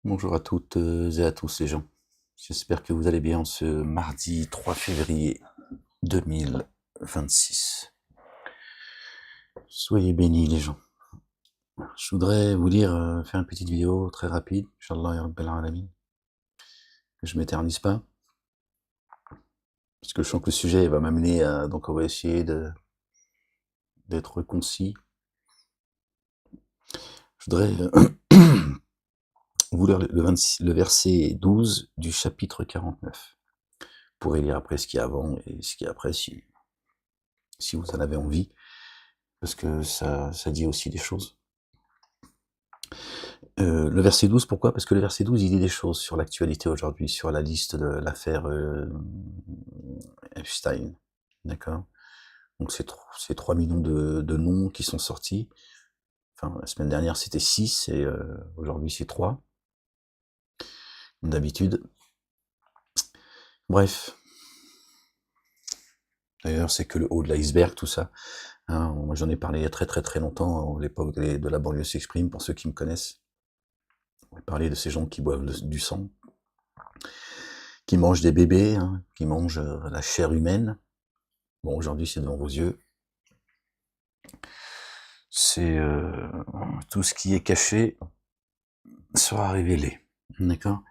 Bonjour à toutes et à tous les gens. J'espère que vous allez bien ce mardi 3 février 2026. Soyez bénis les gens. Je voudrais vous dire, faire une petite vidéo très rapide, Inch'Allah ya Rabbil Alamin, que je m'éternise pas, parce que je sens que le sujet va m'amener à... Donc on va essayer d'être concis. Je voudrais vous lire le verset 12 du chapitre 49. Vous pourrez lire après ce qu'il y a avant et ce qu'il y a après si vous en avez envie, parce que ça dit aussi des choses. Le verset 12, pourquoi? Parce que le verset 12, il dit des choses sur l'actualité aujourd'hui, sur la liste de l'affaire Epstein. D'accord? Donc c'est 3 millions de noms qui sont sortis. Enfin, la semaine dernière, c'était 6 et aujourd'hui, c'est 3, comme d'habitude. Bref. D'ailleurs, c'est que le haut de l'iceberg, tout ça. Hein, moi, j'en ai parlé il y a très très très longtemps, à l'époque de la banlieue s'exprime, pour ceux qui me connaissent. On va parler de ces gens qui boivent du sang, qui mangent des bébés, hein, qui mangent la chair humaine. Bon, aujourd'hui, c'est devant vos yeux. C'est tout ce qui est caché sera révélé. D'accord?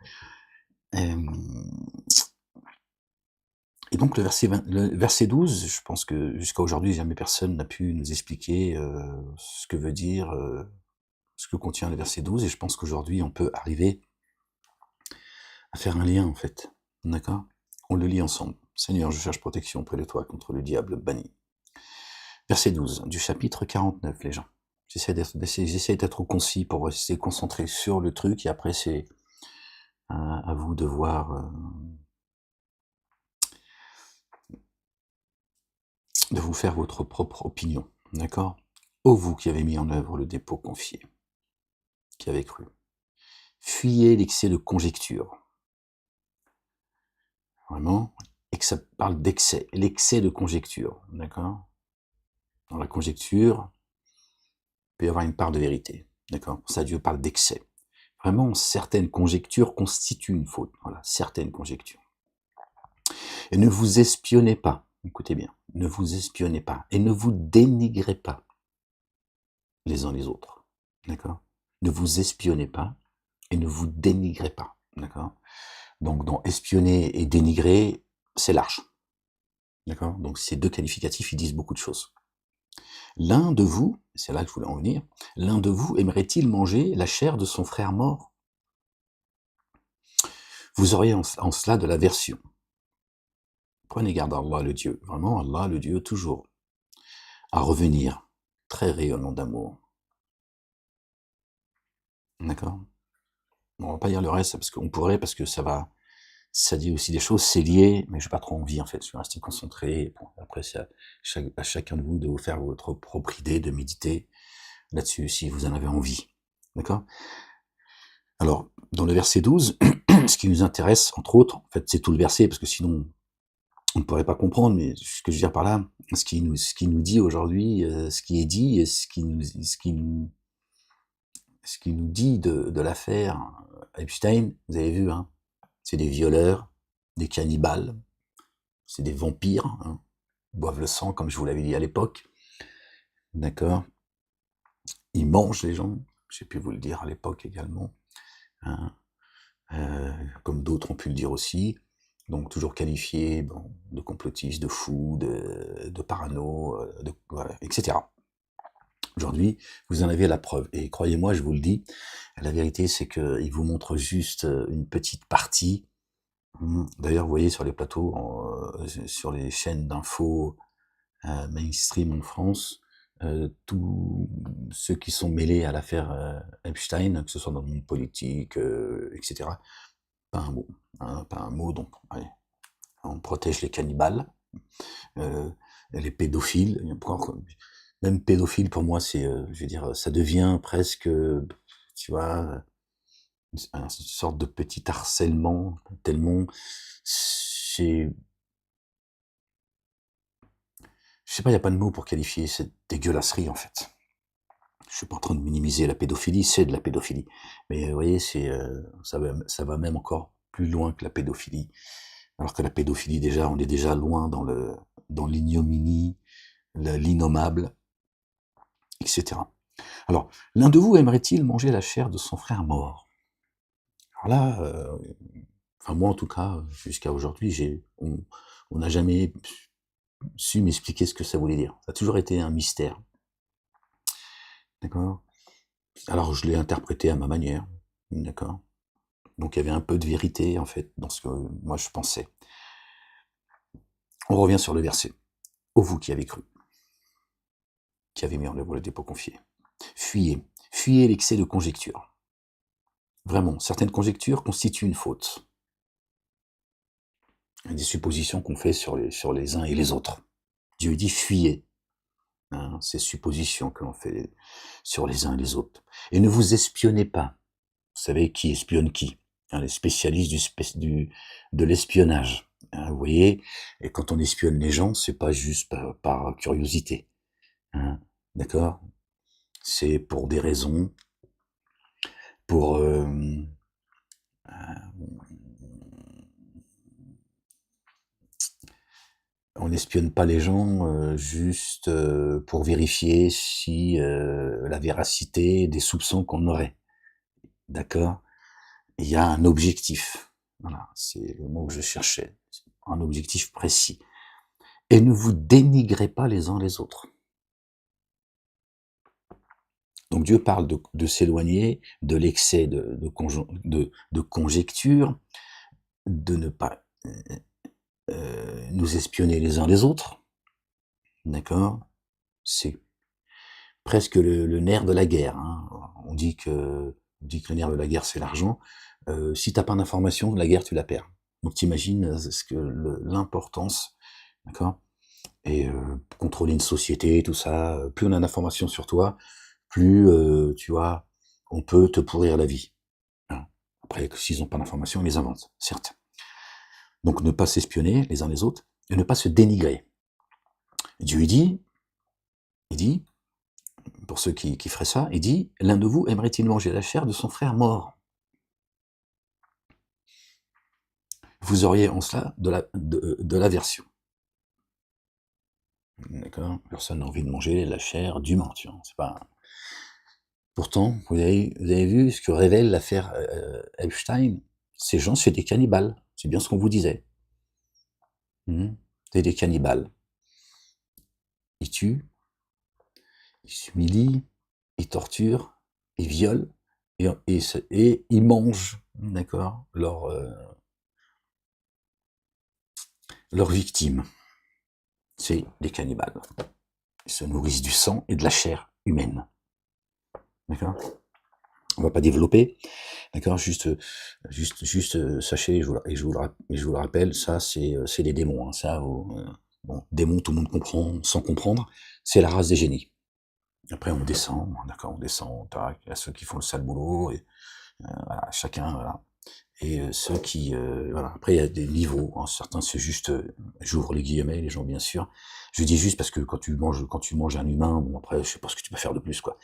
Et, et donc le verset 12, je pense que jusqu'à aujourd'hui, jamais personne n'a pu nous expliquer ce que veut dire, ce que contient le verset 12, et je pense qu'aujourd'hui, on peut arriver à faire un lien, en fait. D'accord? On le lit ensemble. Seigneur, je cherche protection auprès de toi contre le diable banni. Verset 12 du chapitre 49, les gens. J'essaie d'être concis pour rester concentré sur le truc, et après c'est à vous de voir, de vous faire votre propre opinion. D'accord? Ô vous qui avez mis en œuvre le dépôt confié, qui avez cru. Fuyez l'excès de conjecture. Vraiment, et que ça parle d'excès, l'excès de conjecture. D'accord? Dans la conjecture, il peut y avoir une part de vérité. D'accord? Pour ça, Dieu parle d'excès. Vraiment, certaines conjectures constituent une faute. Voilà, certaines conjectures. Et ne vous espionnez pas, écoutez bien, ne vous espionnez pas, et ne vous dénigrez pas les uns les autres, d'accord? Ne vous espionnez pas, et ne vous dénigrez pas, d'accord? Donc dans espionner et dénigrer, c'est large, d'accord? Donc ces deux qualificatifs, ils disent beaucoup de choses. L'un de vous, c'est là que je voulais en venir, l'un de vous aimerait-il manger la chair de son frère mort? Vous auriez en cela de l'aversion. Prenez garde à Allah le Dieu, vraiment Allah le Dieu toujours, à revenir, très rayonnant d'amour. D'accord? On va pas lire le reste, parce qu'on pourrait, parce que ça dit aussi des choses, c'est lié, mais j'ai pas trop envie, en fait, je vais rester concentré. Bon, après, c'est à chacun de vous de vous faire votre propre idée, de méditer là-dessus, si vous en avez envie. D'accord? Alors, dans le verset 12, ce qui nous intéresse, entre autres, en fait, c'est tout le verset, parce que sinon, on ne pourrait pas comprendre, mais ce que je veux dire par là, ce qui nous dit aujourd'hui, ce qui est dit, et ce qui nous dit de l'affaire Epstein, vous avez vu, hein, c'est des violeurs, des cannibales, c'est des vampires, hein, ils boivent le sang, comme je vous l'avais dit à l'époque, d'accord? Ils mangent les gens, j'ai pu vous le dire à l'époque également, hein, comme d'autres ont pu le dire aussi, donc toujours qualifiés bon, de complotistes, de fous, de parano, voilà, etc. Aujourd'hui, vous en avez la preuve. Et croyez-moi, je vous le dis, la vérité, c'est qu'il vous montre juste une petite partie. D'ailleurs, vous voyez sur les plateaux, sur les chaînes d'infos mainstream en France, tous ceux qui sont mêlés à l'affaire Epstein, que ce soit dans le monde politique, etc., pas un mot. Hein, pas un mot, donc allez, on protège les cannibales, euh, les pédophiles. Même pédophile, pour moi, c'est, je veux dire, ça devient presque, tu vois, une sorte de petit harcèlement, tellement c'est, je sais pas, il y a pas de mots pour qualifier cette dégueulasserie, en fait. Je suis pas en train de minimiser la pédophilie, c'est de la pédophilie. Mais vous voyez, ça va même encore plus loin que la pédophilie. Alors que la pédophilie, déjà, on est déjà loin dans l'ignominie, l'innommable, etc. Alors, l'un de vous aimerait-il manger la chair de son frère mort? Alors là, enfin moi en tout cas, jusqu'à aujourd'hui, on n'a jamais su m'expliquer ce que ça voulait dire. Ça a toujours été un mystère, d'accord? Alors je l'ai interprété à ma manière, d'accord? Donc il y avait un peu de vérité en fait dans ce que moi je pensais. On revient sur le verset. Ô vous qui avez cru, qui avez mis en œuvre le dépôt confié, fuyez, fuyez l'excès de conjecture. Vraiment, certaines conjectures constituent une faute. Des suppositions qu'on fait sur les uns et les autres. Dieu dit fuyez, hein, ces suppositions que l'on fait sur les uns et les autres. Et ne vous espionnez pas. Vous savez qui espionne qui, hein, les spécialistes de l'espionnage. Hein, vous voyez, et quand on espionne les gens, c'est pas juste par curiosité. Hein, d'accord? C'est pour des raisons, pour on n'espionne pas les gens juste pour vérifier si la véracité des soupçons qu'on aurait. D'accord? Il y a un objectif. Voilà, c'est le mot que je cherchais. Un objectif précis. Et ne vous dénigrez pas les uns les autres. Donc Dieu parle de s'éloigner de l'excès de conjecture, de ne pas nous espionner les uns les autres. D'accord? C'est presque le nerf de la guerre. Hein. On dit que le nerf de la guerre, c'est l'argent. Si t'as pas d'information, la guerre, tu la perds. Donc t'imagines ce que l'importance, d'accord? Et contrôler une société, tout ça, plus on a d'informations sur toi, plus, tu vois, on peut te pourrir la vie. Hein. Après, s'ils ont pas d'informations, ils les inventent, certes. Donc ne pas s'espionner les uns les autres, et ne pas se dénigrer. Dieu il dit, pour ceux qui feraient ça, il dit, l'un de vous aimerait-il manger la chair de son frère mort? Vous auriez en cela de l'aversion. D'accord? Personne n'a envie de manger la chair d'humain, tu vois. C'est pas. Pourtant, vous avez vu ce que révèle l'affaire Epstein? Ces gens, c'est des cannibales. C'est bien ce qu'on vous disait. C'est des cannibales. Ils tuent, ils s'humilient, ils torturent, ils violent et ils mangent, d'accord, leurs victimes. C'est des cannibales. Ils se nourrissent du sang et de la chair humaine. D'accord? On va pas développer, d'accord? Juste, sachez, et je vous le rappelle, ça, c'est les démons. Hein, ça, bon, démons, tout le monde comprend, sans comprendre, c'est la race des génies. Après, on descend, d'accord, on descend, tac, il y a ceux qui font le sale boulot, et voilà, chacun, voilà. Et ceux qui, voilà, après il y a des niveaux, hein, certains c'est juste, j'ouvre les guillemets, les gens bien sûr, je dis juste parce que quand tu manges un humain, bon après je sais pas ce que tu peux faire de plus quoi.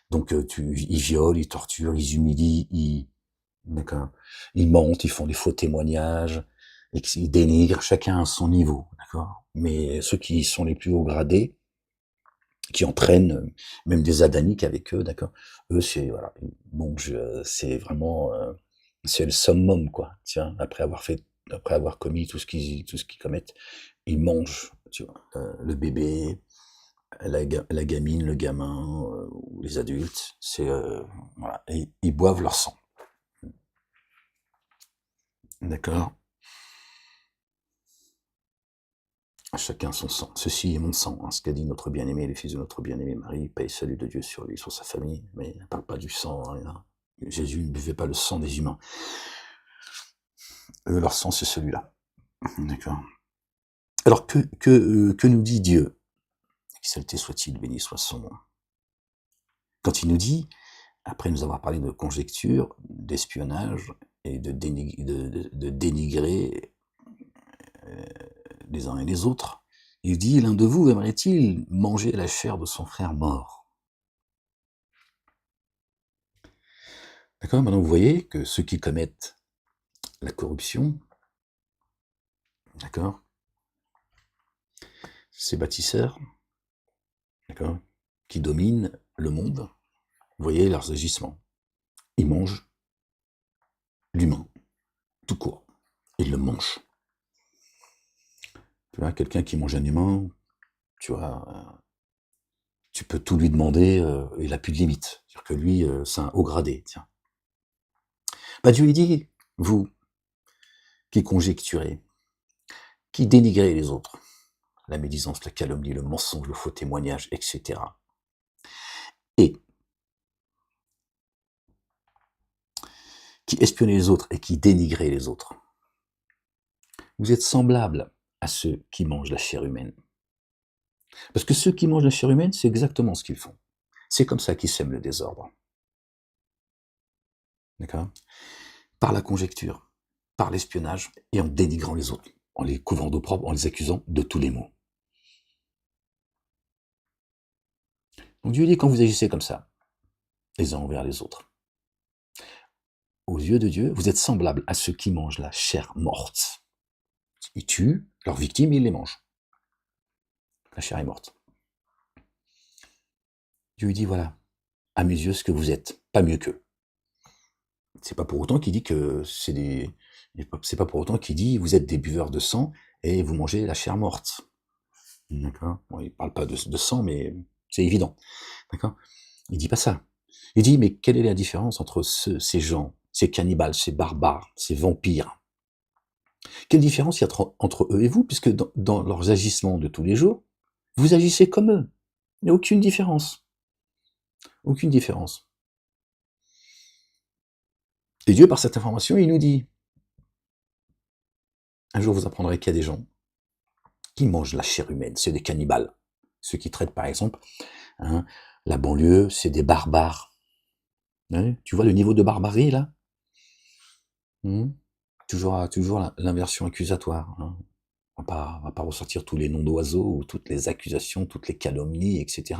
Donc ils violent, ils torturent, ils humilient, d'accord, ils mentent, ils font des faux témoignages, ils dénigrent, chacun à son niveau, d'accord. Mais ceux qui sont les plus haut gradés, qui entraînent même des adaniques avec eux, d'accord. Eux, c'est voilà, bon, c'est vraiment, c'est le summum quoi. Tiens, après avoir commis tout ce qu'ils commettent, ils mangent, tu vois, le bébé, la gamine, le gamin, ou les adultes, c'est voilà, et ils boivent leur sang. D'accord. À chacun son sang. Ceci est mon sang, hein, ce qu'a dit notre bien-aimé, le fils de notre bien-aimé Marie, paix et salut de Dieu sur lui, sur sa famille, mais il ne parle pas du sang. Hein. Jésus ne buvait pas le sang des humains. Eux, leur sang, c'est celui-là. D'accord. Alors, que nous dit Dieu? Exalté soit-il, béni soit son nom. Quand il nous dit, après nous avoir parlé de conjecture, d'espionnage et de dénigrer les uns et les autres, il dit, l'un de vous aimerait-il manger la chair de son frère mort? D'accord? Maintenant, vous voyez que ceux qui commettent la corruption, d'accord, ces bâtisseurs, d'accord, qui dominent le monde, vous voyez leurs agissements. Ils mangent l'humain, tout court. Ils le mangent. Tu vois, quelqu'un qui mange un humain, tu vois, tu peux tout lui demander, il n'a plus de limite. C'est-à-dire que lui, c'est un haut gradé, tiens. Bah, Dieu lui dit, vous, qui conjecturez, qui dénigrez les autres, la médisance, la calomnie, le mensonge, le faux témoignage, etc. Et qui espionnez les autres et qui dénigrez les autres. Vous êtes semblables à ceux qui mangent la chair humaine. Parce que ceux qui mangent la chair humaine, c'est exactement ce qu'ils font. C'est comme ça qu'ils sèment le désordre. D'accord? Par la conjecture, par l'espionnage et en dénigrant les autres, en les couvrant d'opprobre, en les accusant de tous les maux. Donc Dieu dit, quand vous agissez comme ça, les uns envers les autres, aux yeux de Dieu, vous êtes semblables à ceux qui mangent la chair morte. Ils tuent leurs victimes et ils les mangent. La chair est morte. Dieu dit, voilà, à mes yeux, ce que vous êtes, pas mieux qu'eux. C'est pas pour autant qu'il dit que c'est pas pour autant qu'il dit, vous êtes des buveurs de sang et vous mangez la chair morte. D'accord? Bon, il parle pas de sang, mais c'est évident. D'accord? Il dit pas ça. Il dit, mais quelle est la différence entre ces gens, ces cannibales, ces barbares, ces vampires? Quelle différence il y a entre eux et vous, puisque dans leurs agissements de tous les jours, vous agissez comme eux. Il n'y a aucune différence. Aucune différence. Et Dieu, par cette information, il nous dit, un jour vous apprendrez qu'il y a des gens qui mangent la chair humaine, c'est des cannibales. Ceux qui traitent, par exemple, hein, la banlieue, c'est des barbares. Hein, tu vois le niveau de barbarie, là? Toujours l'inversion accusatoire. Hein. On va pas ressortir tous les noms d'oiseaux, ou toutes les accusations, toutes les calomnies, etc.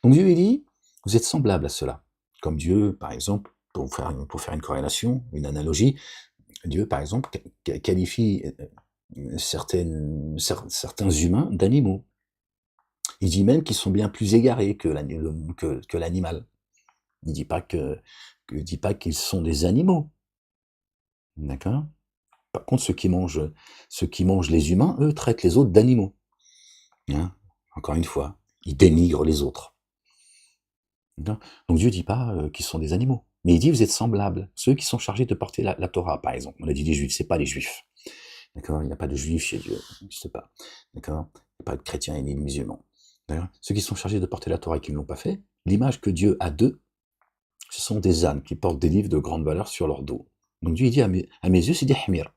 Donc Dieu, il dit, vous êtes semblables à cela. Comme Dieu, par exemple, pour faire une corrélation, une analogie, Dieu, par exemple, qualifie certains humains d'animaux. Il dit même qu'ils sont bien plus égarés que l'animal. Il dit pas dit pas qu'ils sont des animaux. D'accord? Par contre, ceux qui mangent les humains, eux, traitent les autres d'animaux. Hein? Encore une fois, ils dénigrent les autres. Donc Dieu dit pas qu'ils sont des animaux. Mais il dit, vous êtes semblables. Ceux qui sont chargés de porter la Torah, par exemple. On a dit les juifs, c'est pas les juifs. D'accord? Il n'y a pas de juifs chez Dieu. Ça n'existe pas. D'accord? Il n'y a pas de chrétiens ni de musulmans. D'accord? Ceux qui sont chargés de porter la Torah et qui ne l'ont pas fait, l'image que Dieu a d'eux, ce sont des ânes qui portent des livres de grande valeur sur leur dos. Donc Dieu il dit, à mes yeux, c'est des hmir.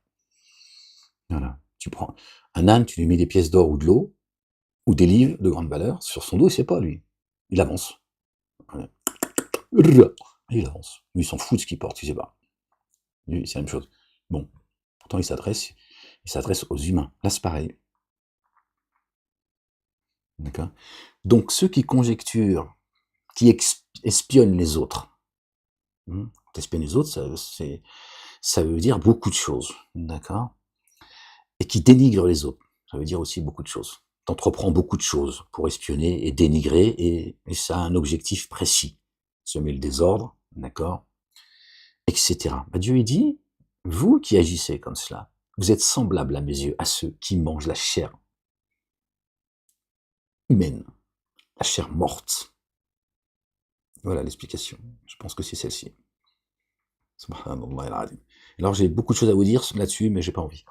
Voilà. Tu prends un âne, tu lui mets des pièces d'or ou de l'eau, ou des livres de grande valeur, sur son dos, il sait pas, lui. Il avance. Voilà. Il avance. Lui, il s'en fout de ce qu'il porte, il sait pas. Lui, c'est la même chose. Bon. Pourtant, il s'adresse aux humains. Là, c'est pareil. D'accord? Donc, ceux qui conjecturent, qui espionnent les autres, espionner les autres, ça veut dire beaucoup de choses, d'accord? Et qui dénigrent les autres, ça veut dire aussi beaucoup de choses. T'entreprends beaucoup de choses pour espionner et dénigrer, et ça a un objectif précis. Semer le désordre, d'accord? Etc. Bah, Dieu il dit, vous qui agissez comme cela, vous êtes semblables à mes yeux à ceux qui mangent la chair humaine, la chair morte. Voilà l'explication. Je pense que c'est celle-ci. Alors j'ai beaucoup de choses à vous dire là-dessus, mais j'ai pas envie.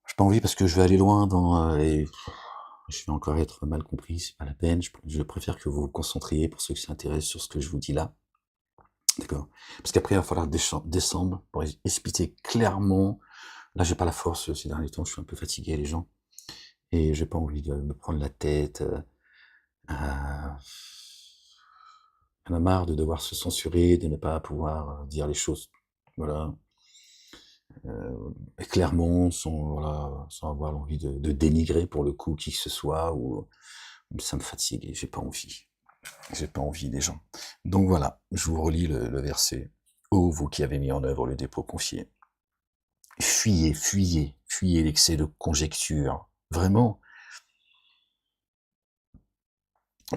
J'ai pas envie parce que je vais aller loin et je vais encore être mal compris, c'est pas la peine. Je préfère que vous vous concentriez, pour ceux qui s'intéressent, sur ce que je vous dis là. D'accord? Parce qu'après, il va falloir descendre pour expliquer clairement. Là, j'ai pas la force ces derniers temps, je suis un peu fatigué, les gens. Et j'ai pas envie de me prendre la tête. On a marre de devoir se censurer, de ne pas pouvoir dire les choses. Voilà. Clairement, sans avoir l'envie de dénigrer pour le coup qui que ce soit, ou ça me fatigue et j'ai pas envie. J'ai pas envie des gens. Donc voilà, je vous relis le verset. Ô vous qui avez mis en œuvre le dépôt confié, fuyez, fuyez, fuyez l'excès de conjecture. Vraiment,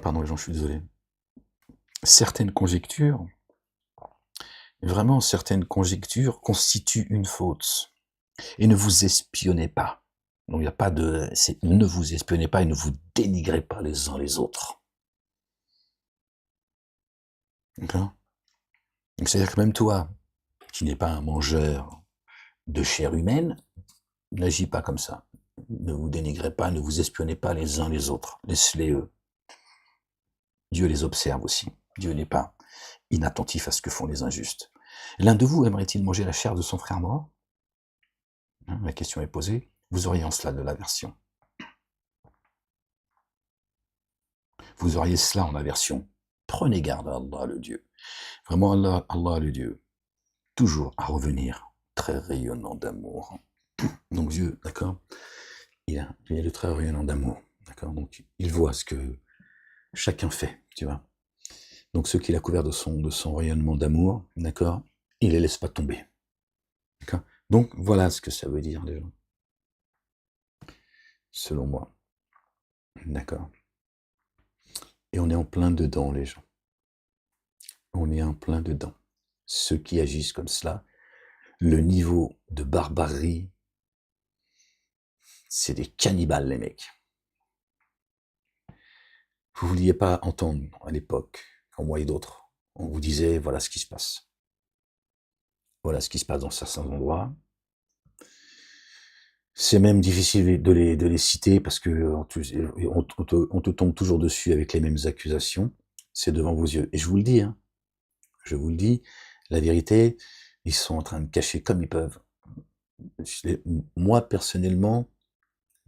pardon les gens, je suis désolé. Certaines conjectures, vraiment certaines conjectures constituent une faute. Et ne vous espionnez pas. Donc il n'y a pas de... Ne vous espionnez pas et ne vous dénigrez pas les uns les autres. D'accord? Donc c'est-à-dire que même toi, qui n'es pas un mangeur de chair humaine, n'agis pas comme ça. Ne vous dénigrez pas, ne vous espionnez pas les uns les autres. Laisse-les eux. Dieu les observe aussi. Dieu n'est pas inattentif à ce que font les injustes. L'un de vous aimerait-il manger la chair de son frère mort? La question est posée. Vous auriez en cela de l'aversion. Vous auriez cela en aversion. Prenez garde à Allah le Dieu. Vraiment Allah le Dieu. Toujours à revenir. Très rayonnant d'amour. Donc Dieu, d'accord, il est le très rayonnant d'amour. D'accord, donc il voit ce que chacun fait, tu vois. Donc ceux qu'il a couverts de son rayonnement d'amour, d'accord, il les laisse pas tomber. D'accord. Donc voilà ce que ça veut dire, les gens. Selon moi. D'accord. Et on est en plein dedans, les gens. On est en plein dedans. Ceux qui agissent comme cela, le niveau de barbarie, c'est des cannibales, les mecs. Vous ne vouliez pas entendre à l'époque, quand moi et d'autres, on vous disait, voilà ce qui se passe. Voilà ce qui se passe dans certains endroits. C'est même difficile de les citer parce que on te tombe toujours dessus avec les mêmes accusations. C'est devant vos yeux. Et je vous le dis, hein, je vous le dis, la vérité, ils sont en train de cacher comme ils peuvent. Moi, personnellement,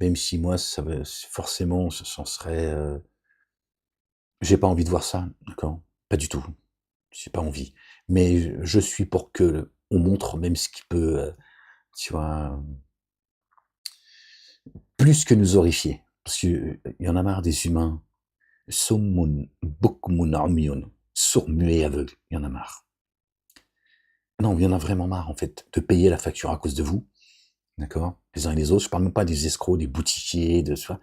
même si moi, ça va, forcément, c'en serait... j'ai pas envie de voir ça, d'accord? Pas du tout. J'ai pas envie. Mais je suis pour que on montre même ce qui peut, tu vois, plus que nous horrifier. Parce qu'il y en a marre des humains. Summun bukmun umyun. Sourds, muets, aveugles. Il y en a marre. Non, il y en a vraiment marre, en fait, de payer la facture à cause de vous. D'accord? Les uns et les autres. Je parle même pas des escrocs, des boutiquiers, de ça.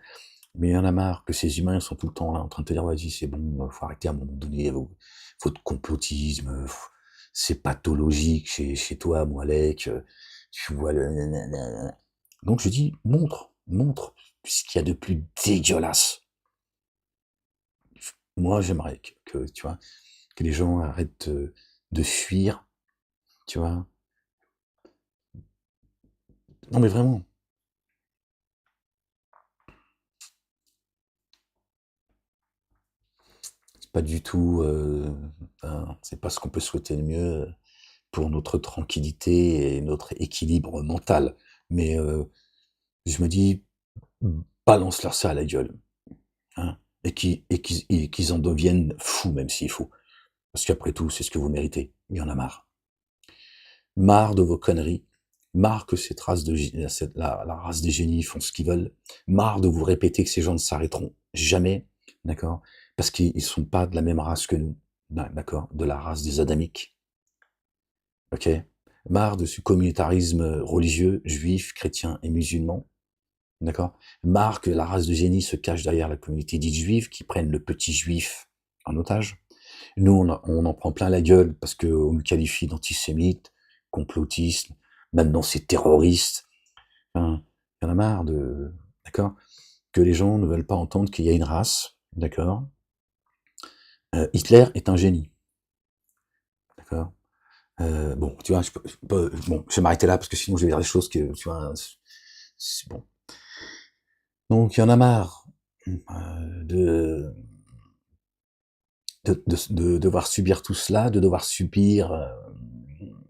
Mais il y en a marre que ces humains sont tout le temps là en train de te dire, vas-y, c'est bon, faut arrêter à un moment donné votre complotisme, c'est pathologique chez toi, Moalek, tu vois le... nanana. Donc je dis, montre ce qu'il y a de plus dégueulasse. Moi, j'aimerais que, tu vois, que les gens arrêtent de fuir, tu vois. Non mais vraiment, c'est pas du tout, c'est pas ce qu'on peut souhaiter de mieux pour notre tranquillité et notre équilibre mental. Mais je me dis, balance-leur ça à la gueule, hein, et qu'ils en deviennent fous, même s'il faut. Parce qu'après tout, c'est ce que vous méritez. Il y en a marre. Marre de vos conneries. Marre que cette race la race des génies font ce qu'ils veulent. Marre de vous répéter que ces gens ne s'arrêteront jamais, d'accord? Parce qu'ils sont pas de la même race que nous, d'accord? De la race des adamiques. Ok? Marre de ce communautarisme religieux, juif, chrétien et musulman. D'accord? Marre que la race de génie se cache derrière la communauté dite juive, qui prennent le petit juif en otage. Nous, on en prend plein la gueule parce qu'on nous qualifie d'antisémites, complotistes, maintenant c'est terroriste. Enfin, il y en a marre de, d'accord? Que les gens ne veulent pas entendre qu'il y a une race, d'accord? Hitler est un génie, d'accord? Bon, tu vois, bon, je vais m'arrêter là parce que sinon je vais dire des choses que, tu vois, c'est bon. Donc il y en a marre de, de devoir subir tout cela, de devoir subir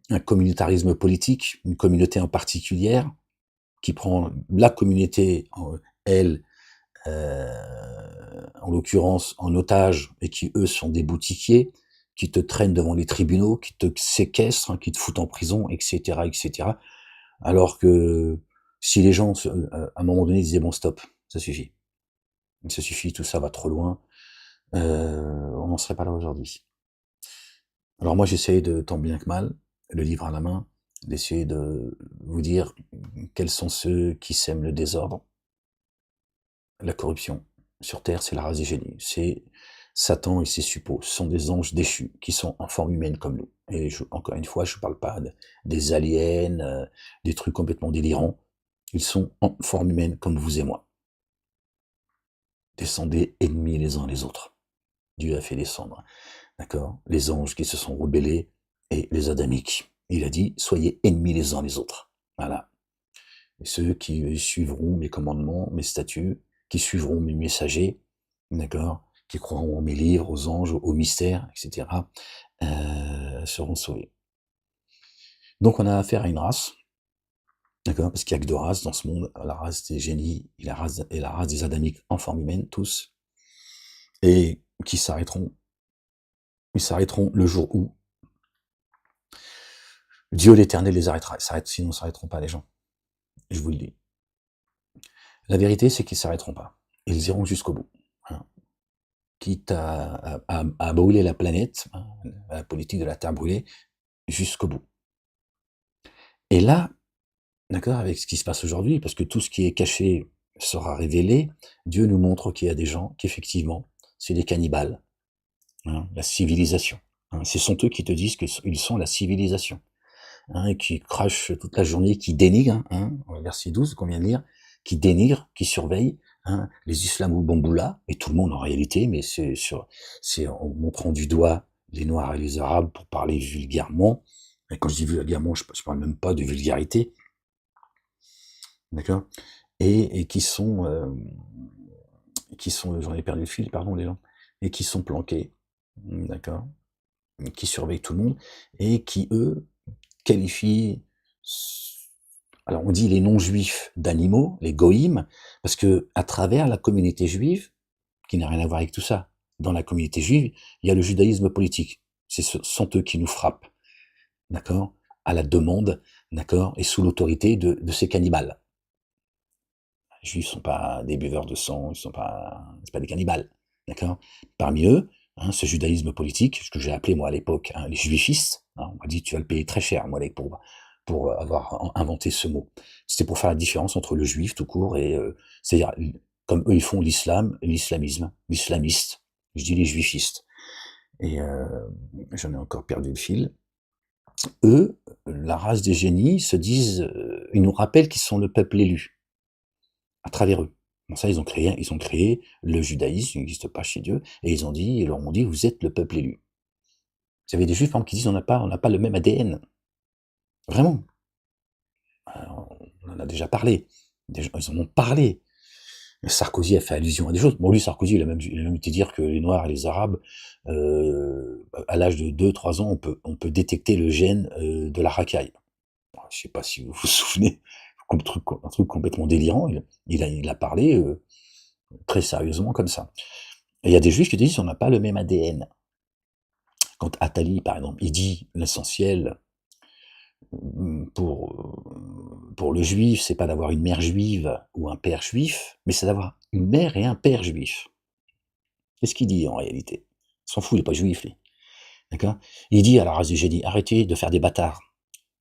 un communautarisme politique, une communauté en particulière, qui prend la communauté, elle, en l'occurrence, en otage, et qui, eux, sont des boutiquiers, qui te traînent devant les tribunaux, qui te séquestrent, hein, qui te foutent en prison, etc., etc. Alors que si les gens, à un moment donné, disaient, bon, stop, ça suffit, tout ça va trop loin, on n'en serait pas là aujourd'hui. Alors moi, j'essaye de, tant bien que mal, le livre à la main, d'essayer de vous dire quels sont ceux qui sèment le désordre, la corruption. Sur Terre, c'est la race des génies. C'est Satan et ses suppôts. Ce sont des anges déchus qui sont en forme humaine comme nous. Et encore une fois, je ne parle pas des aliens, des trucs complètement délirants. Ils sont en forme humaine comme vous et moi. Descendez ennemis les uns les autres. Dieu a fait descendre, d'accord, les anges qui se sont rebellés et les adamiques. Il a dit, soyez ennemis les uns les autres. Voilà. Et ceux qui suivront mes commandements, mes statuts, qui suivront mes messagers, d'accord, qui croiront en mes livres, aux anges, aux mystères, etc., seront sauvés. Donc on a affaire à une race, d'accord, parce qu'il n'y a que deux races dans ce monde, la race des génies et la race des adamiques en forme humaine, tous, et qui s'arrêteront. Ils s'arrêteront le jour où Dieu l'Éternel les arrêtera. Sinon, ils ne s'arrêteront pas, les gens. Je vous le dis. La vérité, c'est qu'ils ne s'arrêteront pas. Ils iront jusqu'au bout. Hein. Quitte à brûler la planète, hein, la politique de la Terre brûlée, jusqu'au bout. Et là, d'accord, avec ce qui se passe aujourd'hui, parce que tout ce qui est caché sera révélé, Dieu nous montre qu'il y a des gens qu'effectivement, c'est des cannibales. Hein, la civilisation. Hein. Ce sont eux qui te disent qu'ils sont la civilisation. Hein, qui crachent toute la journée, qui dénigrent, hein, verset 12 qu'on vient de lire, qui dénigrent, qui surveillent, hein, les islamo-bamboulas, et tout le monde en réalité, mais c'est en montrant du doigt les Noirs et les Arabes pour parler vulgairement. Et quand je dis vulgairement, je parle même pas de vulgarité, d'accord, et qui sont, j'en ai perdu le fil, pardon les gens, et qui sont planqués, d'accord, qui surveillent tout le monde, et qui, eux, qualifient, alors on dit les non-juifs d'animaux, les goïms, parce que à travers la communauté juive, qui n'a rien à voir avec tout ça, dans la communauté juive, il y a le judaïsme politique. Ce sont eux qui nous frappent, d'accord, à la demande, d'accord, et sous l'autorité de ces cannibales. Les juifs ne sont pas des buveurs de sang, c'est pas des cannibales, d'accord. Parmi eux, hein, ce judaïsme politique, ce que j'ai appelé moi à l'époque les juifistes, hein, on m'a dit tu vas le payer très cher, moi, pour avoir inventé ce mot. C'était pour faire la différence entre le juif tout court et c'est-à-dire comme eux ils font l'islam, l'islamisme, l'islamiste. Je dis les juifistes. Et j'en ai encore perdu le fil. Eux, la race des génies, se disent, ils nous rappellent qu'ils sont le peuple élu à travers eux. Bon, ça, ils ont créé le judaïsme, il n'existe pas chez Dieu, et ils leur ont dit, vous êtes le peuple élu. Vous avez des juifs, par exemple, qui disent, on n'a pas le même ADN. Vraiment. On en a déjà parlé. Ils en ont parlé. Sarkozy a fait allusion à des choses. Bon, lui, Sarkozy, il a même été dire que les Noirs et les Arabes, à l'âge de 2-3 ans, on peut détecter le gène de la racaille. Je ne sais pas si vous vous souvenez, un truc complètement délirant. Il a parlé très sérieusement comme ça. Et il y a des juifs qui disent on n'a pas le même ADN. Quand Attali, par exemple, il dit l'essentiel pour le juif, c'est pas d'avoir une mère juive ou un père juif, mais c'est d'avoir une mère et un père juif. Qu'est-ce qu'il dit en réalité? Il s'en fout, il n'est pas juif, lui. D'accord? Il dit à la race du génie, arrêtez de faire des bâtards.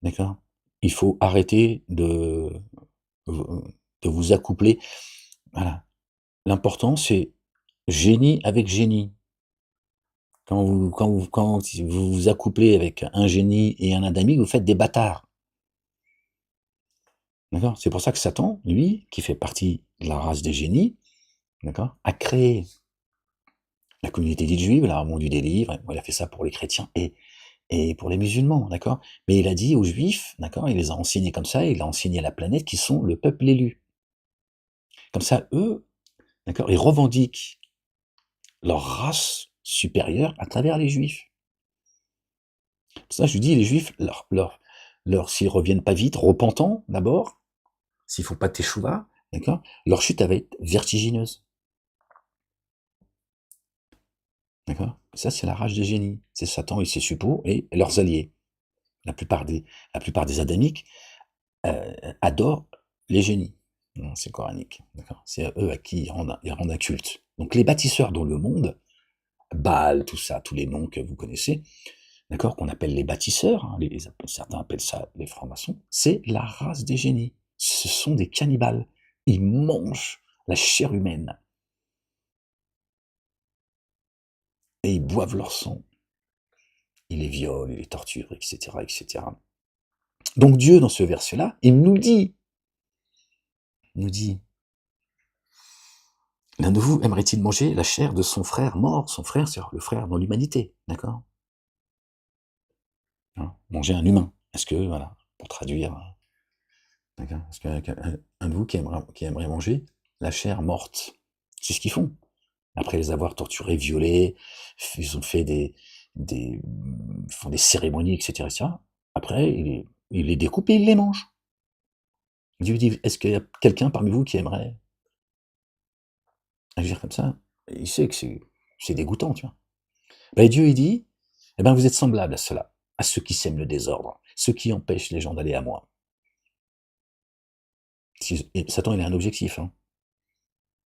D'accord? Il faut arrêter de vous accoupler. Voilà. L'important, c'est génie avec génie. Quand vous vous accouplez avec un génie et un adamique, vous faites des bâtards. D'accord? C'est pour ça que Satan, lui, qui fait partie de la race des génies, d'accord, a créé la communauté dite juive, il a remondu des livres, il a fait ça pour les chrétiens et pour les musulmans, d'accord? Mais il a dit aux juifs, d'accord, il les a enseignés comme ça, il a enseigné à la planète qui sont le peuple élu. Comme ça, eux, d'accord, ils revendiquent leur race supérieure à travers les juifs. Pour ça, je lui dis, les juifs, s'ils reviennent pas vite, repentants d'abord, s'ils font pas de teshuva, d'accord, leur chute va être vertigineuse. D'accord? Ça, c'est la rage des génies. C'est Satan et ses suppôts et leurs alliés. La plupart des adamiques adorent les génies. C'est coranique. D'accord? C'est eux à qui ils rendent un culte. Donc les bâtisseurs dans le monde, Baal, tout ça, tous les noms que vous connaissez, d'accord, qu'on appelle les bâtisseurs, hein, certains appellent ça les francs-maçons, c'est la race des génies. Ce sont des cannibales. Ils mangent la chair humaine et ils boivent leur sang. Ils les violent, ils les torturent, etc., etc. Donc Dieu, dans ce verset-là, il nous dit, l'un de vous aimerait-il manger la chair de son frère mort? Son frère, c'est le frère dans l'humanité, d'accord? Hein, manger un humain. Est-ce que, voilà, pour traduire, d'accord? Est-ce qu'un de vous qui aimerait manger la chair morte? C'est ce qu'ils font. Après les avoir torturés, violés, ils ont fait font des cérémonies, etc., etc. Après, ils les découpent et ils les mangent. Dieu dit, est-ce qu'il y a quelqu'un parmi vous qui aimerait agir comme ça? Il sait que c'est dégoûtant, tu vois. Ben, Dieu, il dit, eh ben, vous êtes semblables à cela, à ceux qui sèment le désordre, ceux qui empêchent les gens d'aller à moi. Et Satan, il a un objectif. Hein.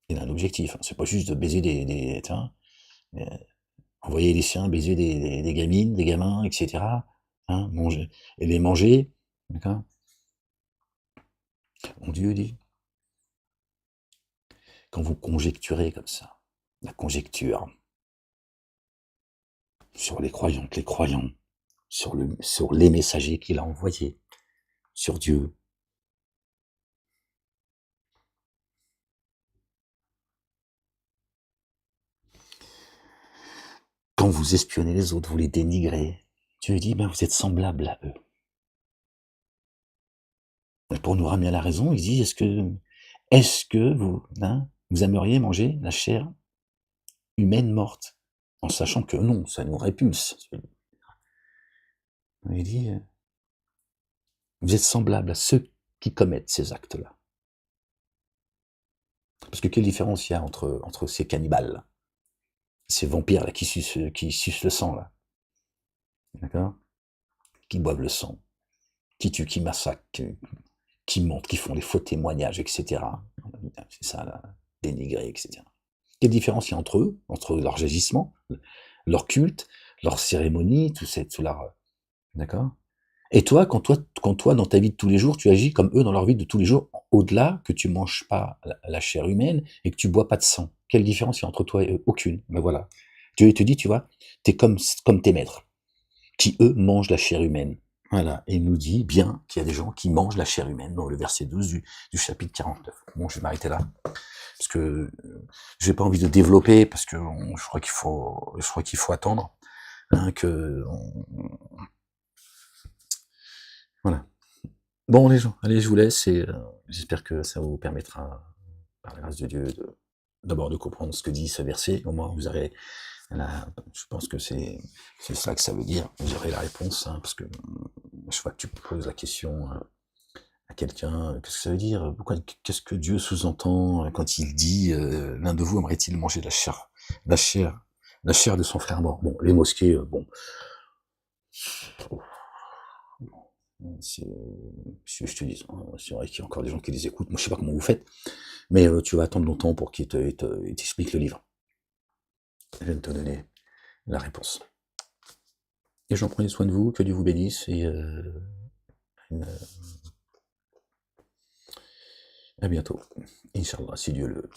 Il a un objectif. Hein. C'est pas juste de baiser euh, envoyer les siens baiser des gamines, des gamins, etc. Hein, manger, et les manger. D'accord. Mon Dieu dit, quand vous conjecturez comme ça, la conjecture sur les croyants, sur les messagers qu'il a envoyés, sur Dieu, quand vous espionnez les autres, vous les dénigrez, Dieu dit, ben vous êtes semblables à eux. Et pour nous ramener à la raison, il dit, est-ce que vous, vous aimeriez manger la chair humaine morte? En sachant que non, ça nous répulse. Il dit, vous êtes semblables à ceux qui commettent ces actes-là. Parce que quelle différence il y a entre ces cannibales, ces vampires-là qui sucent le sang, là, d'accord, qui boivent le sang, qui tuent, qui massacrent, qui mentent, qui font des faux témoignages, etc. C'est ça, là, dénigrer, etc. Quelle différence il y a entre eux, entre leurs agissements, leur culte, leur cérémonie, tout leur... D'accord. Et toi, quand toi, dans ta vie de tous les jours, tu agis comme eux dans leur vie de tous les jours, au-delà que tu manges pas la chair humaine et que tu bois pas de sang. Quelle différence il y a entre toi et eux? Aucune. Ben voilà. Dieu te dit, tu vois, t'es comme tes maîtres, qui eux mangent la chair humaine. Voilà. Et il nous dit bien qu'il y a des gens qui mangent la chair humaine, dans le verset 12 du chapitre 49. Bon, je vais m'arrêter là. Parce que j'ai pas envie de développer, parce que je crois qu'il faut attendre, hein, voilà. Bon, les gens, allez, je vous laisse et j'espère que ça vous permettra, par la grâce de Dieu, d'abord de comprendre ce que dit ce verset. Au moins, vous aurez je pense que c'est ça que ça veut dire. Vous aurez la réponse, hein, parce que je vois que tu poses la question à quelqu'un. Qu'est-ce que ça veut dire? Qu'est-ce que Dieu sous-entend quand il dit l'un de vous aimerait-il manger la chair, la chair de son frère mort? Bon, les mosquées, bon. Je te dis, c'est vrai qu'il y a encore des gens qui les écoutent. Moi, je sais pas comment vous faites, mais tu vas attendre longtemps pour qu'ils t'expliquent le livre. Je viens de te donner la réponse. Et j'en prenez soin de vous, que Dieu vous bénisse, et à bientôt. Inch'Allah, si Dieu le veut.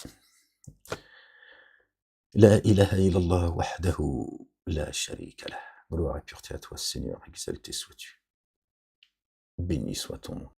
La ilaha illallah wahdahu la sharika lah. Gloire et pureté à toi, Seigneur, exalté sois-tu. Béni soit ton nom.